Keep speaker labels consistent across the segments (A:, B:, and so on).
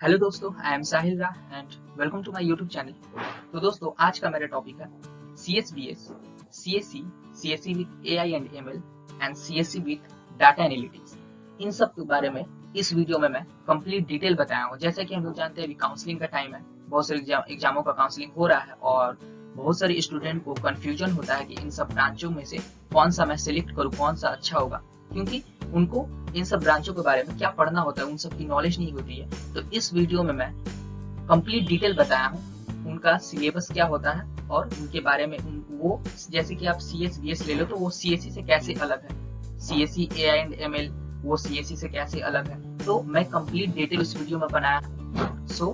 A: Hello दोस्तों, आई am Sahil रा and welcome to my YouTube channel. तो दोस्तों, आज का मेरा टॉपिक है CSBS, CSE, CSE with AI and ML and CSE with data analytics. इन सब के बारे में इस वीडियो में मैं कंप्लीट डिटेल बताया हूँ। जैसे कि हम लोग जानते हैं अभी काउंसलिंग का टाइम है, बहुत सारे एग्जामों का काउंसलिंग हो रहा है और बहुत सारे स्टूडेंट को कंफ्यूजन होता है कि इन सब ब्रांचों में से कौन सा मैं सिलेक्ट करूँ, कौन सा अच्छा होगा, क्योंकि उनको इन सब ब्रांचों के बारे में क्या पढ़ना होता है उन सब की नॉलेज नहीं होती है। तो इस वीडियो में मैं कंप्लीट डिटेल बताया हूँ, उनका सिलेबस क्या होता है और उनके बारे में वो जैसे कि आप CSBS ले लो तो वो CSE से कैसे अलग है, CSE AI एंड ML वो CSE से कैसे अलग है। तो मैं कंप्लीट डिटेल इस वीडियो में बनाया। सो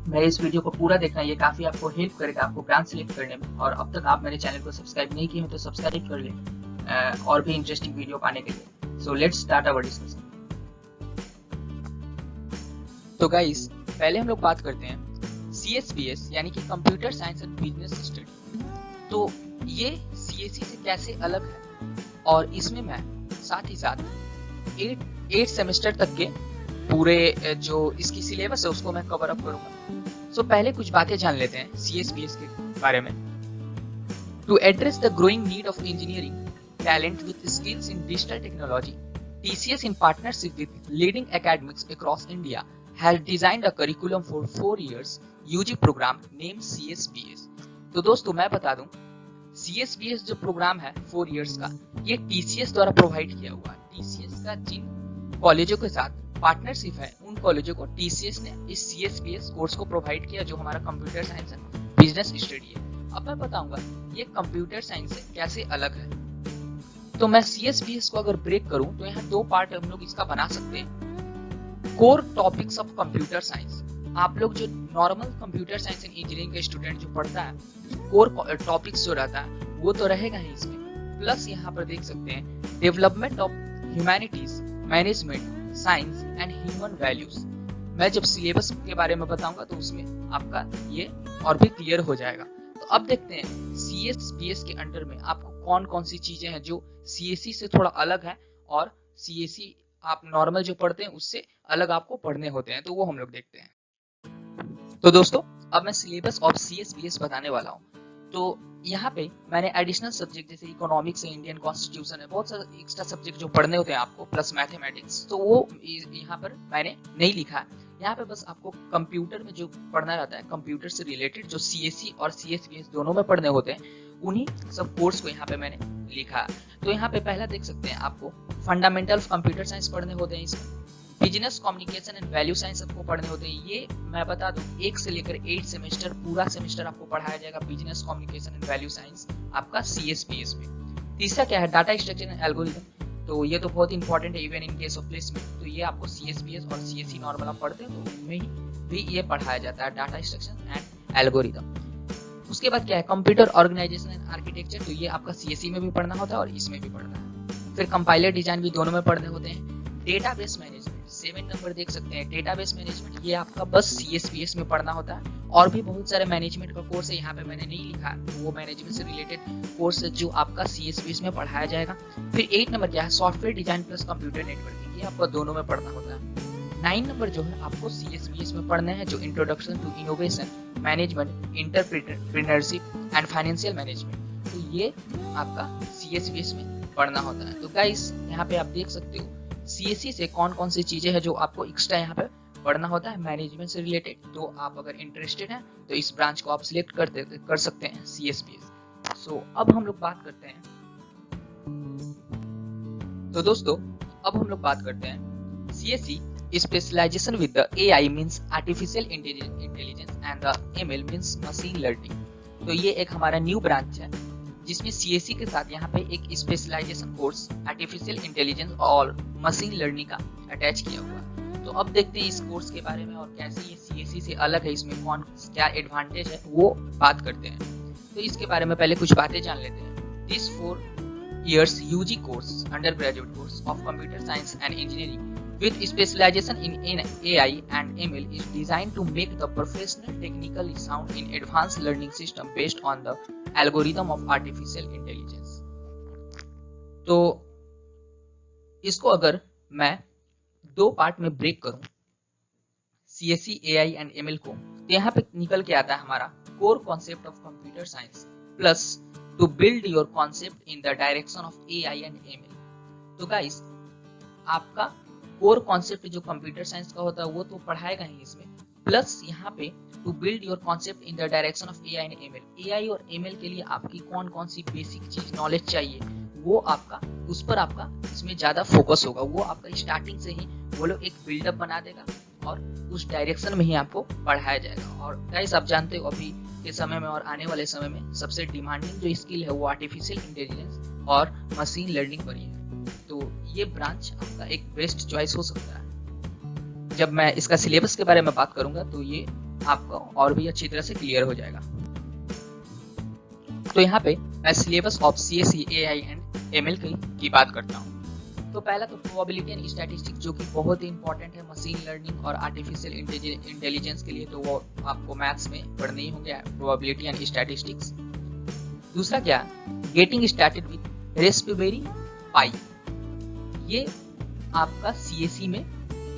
A: मेरे इस वीडियो को पूरा देखना, ये काफी आपको हेल्प करेगा आपको ब्रांच सिलेक्ट करने में। और अब तक आप मेरे चैनल को सब्सक्राइब नहीं किए हो तो सब्सक्राइब कर ले और भी इंटरेस्टिंग वीडियो पाने के लिए। So let's start our discussion. तो गाइस, पहले हम लोग बात करते हैं CSBS यानी कि computer science and business study. तो ये CSE से कैसे अलग है और इसमें मैं साथ ही साथ 8 सेमेस्टर तक के पूरे जो इसकी सिलेबस है उसको मैं कवर अप करूंगा। सो पहले कुछ बातें जान लेते हैं CSBS के बारे में। To address the growing need of engineering talent with skills in digital technology, TCS in partnership with leading academics across India has designed a curriculum for 4 years UG program named CSBS। तो दोस्तों मैं बता दूं, CSBS जो programme है 4 years का, ये TCS द्वारा प्रोवाइड किया हुआ है। TCS का जिन कॉलेजों के साथ पार्टनरशिप है उन कॉलेजों को TCS ने इस CSBS कोर्स को प्रोवाइड किया जो हमारा computer science and business study है। अब मैं बताऊंगा ये कंप्यूटर साइंस से कैसे अलग है। तो मैं CSBS को अगर ब्रेक करूं तो यहाँ 2 पार्ट हम लोग इसका बना सकते हैं। Core topics of computer science, आप लोग जो normal computer science and engineering का स्टूडेंट जो पढ़ता है, कोर टॉपिक्स जो रहता है वो तो रहेगा ही इसमें। प्लस यहाँ पर देख सकते हैं development of humanities, management, science and human values. मैं जब सिलेबस के बारे में बताऊंगा तो उसमें आपका ये और भी क्लियर हो जाएगा। तो अब देखते हैं CSBS के अंडर में आपको कौन कौन सी चीजें हैं जो CSE से थोड़ा अलग है और CSE आप नॉर्मल जो पढ़ते हैं उससे अलग आपको पढ़ने होते हैं, तो वो हम लोग देखते हैं। तो दोस्तों, अब मैं सिलेबस ऑफ CSBS बताने वाला हूँ। तो यहाँ पे मैंने एडिशनल सब्जेक्ट जैसे इकोनॉमिक्स है, इंडियन कॉन्स्टिट्यूशन है, बहुत सारे एक्स्ट्रा सब्जेक्ट जो पढ़ने होते हैं आपको, प्लस मैथमेटिक्स, तो वो यहाँ पर मैंने नहीं लिखा है। यहाँ पे बस आपको कंप्यूटर में जो पढ़ना रहता है, कंप्यूटर से रिलेटेड जो CSE और CSBS दोनों में पढ़ने होते हैं, उन्हीं सब कोर्स को यहाँ पे मैंने लिखा है। तो यहाँ पे पहला देख सकते हैं आपको फंडामेंटल ऑफ कंप्यूटर साइंस पढ़ने होते हैं, इसमें business communication and value science आपको पढ़ने होते हैं। ये मैं बता दूं 1 से लेकर 8 सेमेस्टर पूरा सेमेस्टर आपको पढ़ाया जाएगा business communication and value science आपका CSBS में। तीसरा क्या है, डाटा स्ट्रक्चर एंड एल्गोरिथम। तो ये तो बहुत इंपॉर्टेंट है even in case of placement. तो ये आपको CSBS और CSE नॉर्मल आप पढ़ते हैं तो उनमें भी ये पढ़ाया जाता है, डाटा स्ट्रक्चर एंड एल्गोरिथम। उसके बाद क्या है, कंप्यूटर ऑर्गेनाइजेशन एंड आर्किटेक्चर। तो ये आपका CSE में भी पढ़ना होता है और इसमें भी पढ़ना है। फिर कंपाइलर डिजाइन भी दोनों में पढ़ने होते हैं। डेटाबेस मैनेजमेंट 7 नंबर देख सकते हैं, डेटाबेस मैनेजमेंट, ये आपका बस CSBS में पढ़ना होता है। और भी बहुत सारे मैनेजमेंट का कोर्स है, यहाँ पे मैंने नहीं लिखा है, वो मैनेजमेंट से रिलेटेड कोर्स है जो आपका CSBS में पढ़ाया जाएगा। फिर 8 नंबर क्या है, software design plus computer networking, ये आपको दोनों में पढ़ना होता है। 9 नंबर जो है आपको CSBS में पढ़ने हैं जो introduction to innovation management, entrepreneurship and financial management. तो ये आपका CSBS में पढ़ना होता है। तो गाइस, यहाँ पे आप देख सकते हो CSE से कौन कौन सी चीजें हैं जो आपको एक्स्ट्रा यहाँ पे पढ़ना होता है मैनेजमेंट से रिलेटेड। तो आप अगर इंटरेस्टेड हैं तो इस ब्रांच को आप सिलेक्ट कर सकते हैं CSBS। सो अब हम लोग बात करते हैं, तो दोस्तों अब हम लोग बात करते हैं CSE specialisation with the AI means artificial intelligence and the ML means machine learning. तो ये एक हमारा न्यू ब्रांच है जिसमें CSE के साथ यहाँ पे एक स्पेशलाइजेशन कोर्स आर्टिफिशियल इंटेलिजेंस और मशीन लर्निंग का अटैच किया हुआ है। तो अब देखते हैं इस कोर्स के बारे में और कैसे ये CSE से अलग है, इसमें कौन क्या एडवांटेज है वो बात करते हैं। तो इसके बारे में पहले कुछ बातें जान लेते हैं। This 4 years UG course, undergraduate course of computer science and engineering with specialization in AI and ML is designed to make the professional technically sound in advanced learning system based on the algorithm of artificial intelligence। तो इसको अगर मैं 2 part में break करूं, CSE AI and ML को, तो यहाँ पे निकल के आता है हमारा core concept of computer science plus two build your concept in the direction of AI and ML। तो गाइस आपका कोर कॉन्सेप्ट जो कंप्यूटर साइंस का होता है वो तो पढ़ाएगा ही इसमें, प्लस यहाँ पे to build your concept in the direction of AI and ML। AI और ML के लिए आपकी कौन कौन सी बेसिक चीज नॉलेज चाहिए वो आपका, उस पर आपका इसमें ज्यादा फोकस होगा। वो आपका स्टार्टिंग से ही वो लोग एक बिल्डअप बना देगा और उस डायरेक्शन में ही आपको पढ़ाया जाएगा। और गाइस आप जानते हो अभी के समय में और आने वाले समय में सबसे डिमांडिंग जो स्किल है वो आर्टिफिशियल इंटेलिजेंस और मशीन लर्निंग पर ही है। तो ये ब्रांच आपका एक बेस्ट चॉइस हो सकता है। जब मैं इसका सिलेबस के बारे में बात करूंगा तो ये आपको और भी अच्छी तरह से क्लियर हो जाएगा। तो यहाँ पे मैं syllabus of CSE AI and ML की बात करता हूँ। तो पहला तो प्रोबेबिलिटी एंड स्टैटिस्टिक्स जो कि बहुत ही इंपॉर्टेंट है मशीन लर्निंग और आर्टिफिशियल इंटेलिजेंस के लिए, तो वो आपको मैथ्स में पढ़ने ही होंगे, प्रोबेबिलिटी एंड स्टैटिस्टिक्स। दूसरा क्या, गेटिंग स्टार्टेड विद रास्पबेरी पाई। ये आपका CSE में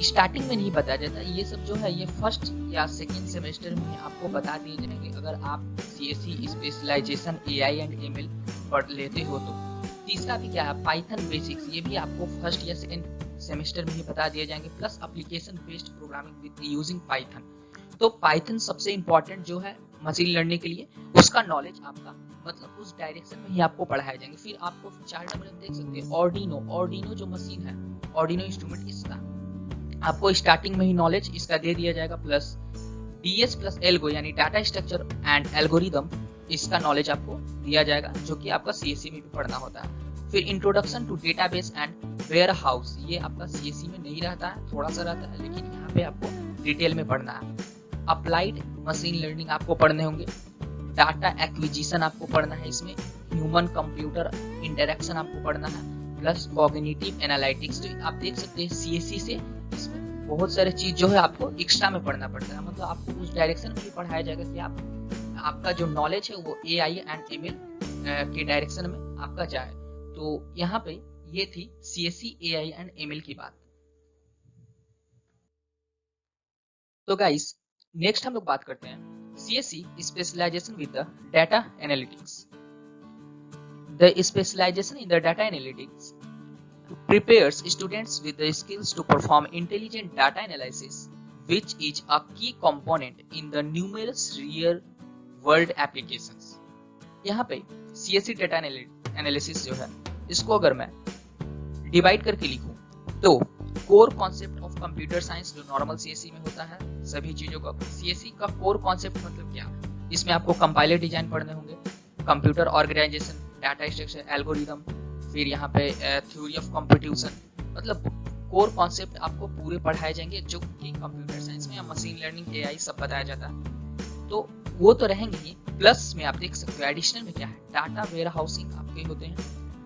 A: स्टार्टिंग में नहीं बताया जाता, ये सब जो है ये फर्स्ट या सेकेंड सेमेस्टर में आपको बता दिए जाएंगे अगर आप CSE specialization AI and ML पढ़ लेते हो तो। तीसरा भी क्या है, पाइथन बेसिक्स, ये भी आपको फर्स्ट या सेकेंड सेमेस्टर में ही बता दिए जाएंगे, plus application based programming with using Python. तो पाइथन सबसे इंपॉर्टेंट जो है मशीन लर्निंग के लिए, उसका नॉलेज आपका मतलब उस डायरेक्शन में ही आपको पढ़ाए जाएंगे। फिर आपको 4 नंबर में देख सकते हैं ऑर्डिनो जो मशीन है, ऑर्डिनो इंस्ट्रूमेंट, इसका आपको स्टार्टिंग में ही नॉलेज इसका दे दिया जाएगा, प्लस DS प्लस एल्गो यानी डाटा स्ट्रक्चर एंड एल्गोरिदम, इसका नॉलेज आपको दिया जाएगा जो कि आपका CSE में भी पढ़ना होता है। फिर introduction to database and warehouse, ये आपका CSE में नहीं रहता है, थोड़ा सा रहता है, लेकिन यहाँ पे आपको डिटेल में पढ़ना है। अप्लाइड मशीन लर्निंग आपको पढ़ने होंगे, डाटा एक्विजिशन आपको पढ़ना है, इसमें ह्यूमन कंप्यूटर इंटरेक्शन आपको पढ़ना है, प्लस कॉग्निटिव एनालिटिक्स। तो आप देख सकते हैं CSE से इसमें बहुत सारे चीज जो है आपको एक्स्ट्रा में पढ़ना पड़ता है, मतलब आपको उस डायरेक्शन में भी पढ़ाया जाएगा कि आपका जो नॉलेज है वो AI एंड ML के डायरेक्शन में आपका जाए। तो यहाँ पे ये थी CSE AI एंड ML की बात। तो गाइस नेक्स्ट हम लोग बात करते हैं CSE specialisation with the data analytics. The specialization in the data analytics prepares students with the skills to perform intelligent data analysis, which is a key component in the numerous real world applications। यहाँ पे CSE data analysis जो है, इसको अगर मैं divide करके लिखूं तो core concept of computer science जो नॉर्मल CSE में होता है, सभी चीजों का CSE का कोर कॉन्सेप्ट मतलब क्या, इसमें आपको कंपाइलर डिजाइन पढ़ने होंगे, computer organisation, data structure, algorithm, फिर यहाँ पे थ्योरी ऑफ कंप्यूटेशन, मतलब कोर कॉन्सेप्ट आपको पूरे पढ़ाए जाएंगे जो कि कंप्यूटर साइंस में या मशीन लर्निंग AI सब बताया जाता है। तो वो तो रहेंगे ही, प्लस में आप देख सकते हो एडिशनल में क्या है, डाटा वेयर हाउसिंग आपके होते हैं,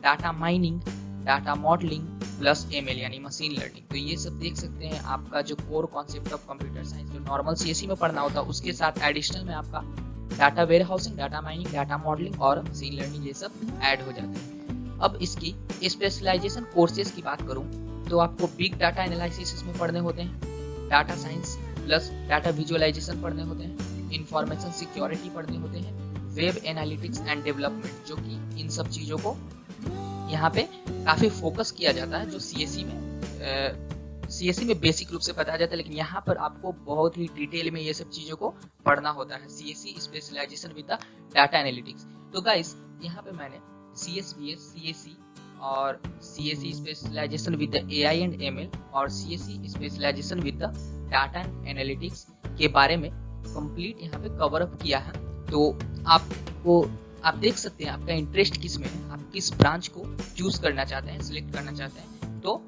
A: data mining, data modelling, plus ML यानी मशीन लर्निंग। तो ये सब देख सकते हैं आपका जो core concept of computer science जो नॉर्मल CSE में पढ़ना होता है, उसके साथ एडिशनल में आपका data warehousing, data mining, data modelling और मशीन लर्निंग ये सब ऐड हो जाते हैं। अब इसकी स्पेशलाइजेशन कोर्सेज की बात करूं तो आपको बिग डाटा एनालिसिस इसमें पढ़ने होते हैं, data science plus data visualisation पढ़ने होते हैं, इंफॉर्मेशन सिक्योरिटी पढ़ने होते हैं, वेब एनालिटिक्स एंड डेवलपमेंट, जो कि इन सब चीजों को यहाँ पे काफी फोकस किया जाता है, जो CSE में बेसिक रूप से बताया जाता है, लेकिन यहाँ पर आपको बहुत ही डिटेल में ये सब चीजों को पढ़ना होता है, CSE specialisation with the data analytics. तो गाइस यहाँ पे मैंने CSBS, CSE और CSE specialisation with the AI and ML और CSE specialisation with the data analytics के बारे में कंप्लीट यहाँ पे कवर अप किया है। तो आप देख सकते हैं आपका इंटरेस्ट किस में है, आप किस ब्रांच को चूज करना चाहते हैं, सिलेक्ट करना चाहते हैं। तो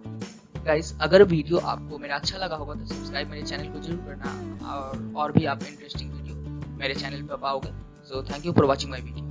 A: गाइस अगर वीडियो आपको मेरा अच्छा लगा होगा तो सब्सक्राइब मेरे चैनल को जरूर करना, और भी आप इंटरेस्टिंग वीडियो मेरे चैनल पर पाओगे। So thank you for watching my video.